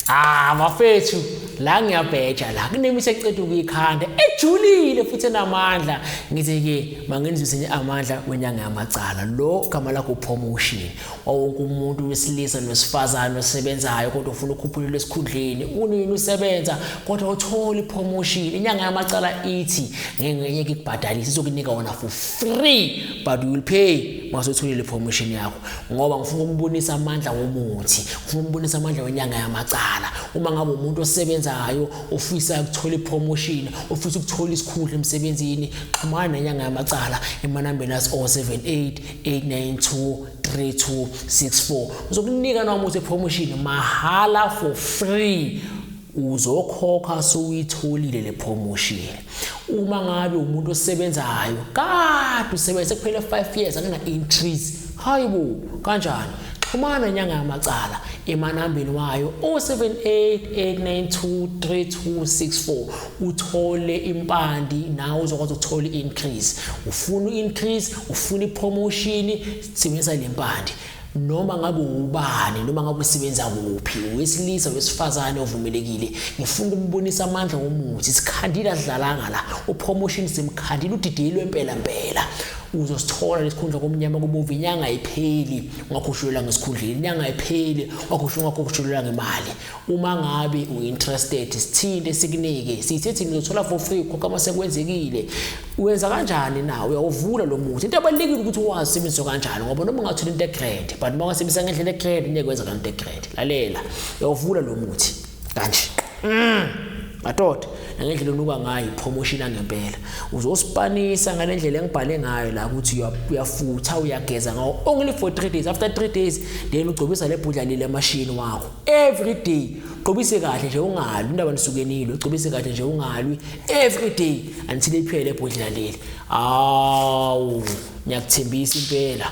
Bafethu la ngiyabheja la kunemisa eceda ukuyikhanda ejulile futhi enamandla ngithi ke mangenzise amandla wenyanga yamacala lo gama lakho promotion wonke umuntu wesilisa nosifazana osebenzayo kodwa ufuna ukukhuphulelwa esikhundleni unini usebenza kodwa uthola ipromotion inyanga yamacala ithi ngeke ikubhadalise izokunika wona for free but you will pay masotholile ipromotion yakho ngoba ngifuna ukubonisa amandla womuthi ngifuna ukubonisa amandla wenyanga yamacala uma ngabe umuntu osebenzayo ofisa ukuthola ipromotion ofisa ukuthola isikhundla emsebenzini xhumana nenyanga yamacala emanambeni as 07889233264 uzokunika nomuthi ipromotion mahala for free uzokhokha sowuyitholile le promotion uma ngabe umuntu osebenzayo kade usebenza kuphela 5 years akuna increase hayibo kanjani xhumana inyanga yamacala emanambeni wayo 07889233264 uthole impandi nawe uzokwazi ukuthola increase ufuna increase ufuna ipromotion sibenzisa le mpandi noma ngabe ubani noma ngabe usebenza kuphi wesilisa wesifazane ovumelekile ngifuna ukubonisa amandla womuthi isikhandile adlalanga la upromotion simkhandile udidilwe impela uzosithola lesikhundla komnyama kubuva inyanga ipheli ungakhushulelwa ngesikhundleni inyanga ipheli ungakhushulelwa ngemali uma ngabe uinterested sithinde sikunike sithi ngizothola for free kokama sekwenzekile uyenza kanjani na uyawuvula lo muthi into abalekile ukuthi wazi sebenzisa kanjani ngoba noma ungathola into egrade but uma ngasebenzisa ngendlela egrade ngeke wenza kanti egrade lalela uyawuvula lo muthi kanje Madoda ngendlela onuka ngayo promotion angempela uzospanisa ngalendlela engibhale ngayo la ukuthi uyafutha uyageza ngawo only for 3 days after 3 days then ugcobisa lebhudla lele machine wakho every day ugcobise kahle nje ungalwi indaba nisukenile ugcobise kahle nje ungalwi every day until iphele lebhudla lele ngiyakuthembisa impela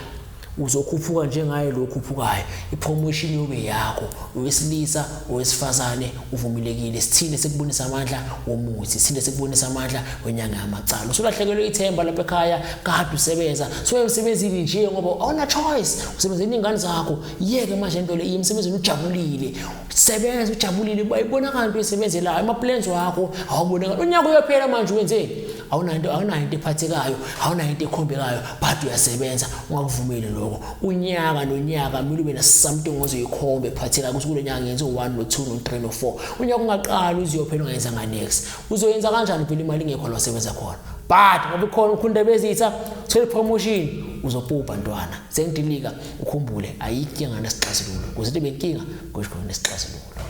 uzokhuphuka njengaye lo khuphukayo ipromotion yobe yakho wesilisa owesifazane uvumelekile sithine sekubonisa amandla womuthi sithine sekubonisa amandla wenyanga yamacala usulahlekelwe ithemba lapha ekhaya kade usebenza usebenzini nje ngoba awuna choice usebenzeni ingane zakho yeke manje into le imsebenzini ujabulile sebenza ujabulile bayibonakala into esebenzelayo ama plans wakho awubonakala unyaka uyophela manje wenzeni awunayo into ephathekayo awunayo into ekhombekayo but uyasebenza ungakuvumeli lokho unyaka nonyaka kumele ube na something ozoyikhomba ephathekayo ukuthi kule nyanga ngenze 1 no 2 no 3 no 4 unyaka ungaqala uziyophela ungayenza nga next uzoyenza kanjani phela imali ingekho la wasebenza khona but ngoba ikhona ukhunda bezitha thola promotion uzophupa ntwana sengidilika ukhumbule ayinkinga nesixazululo kuze ibe inkinga kusho nesixazululo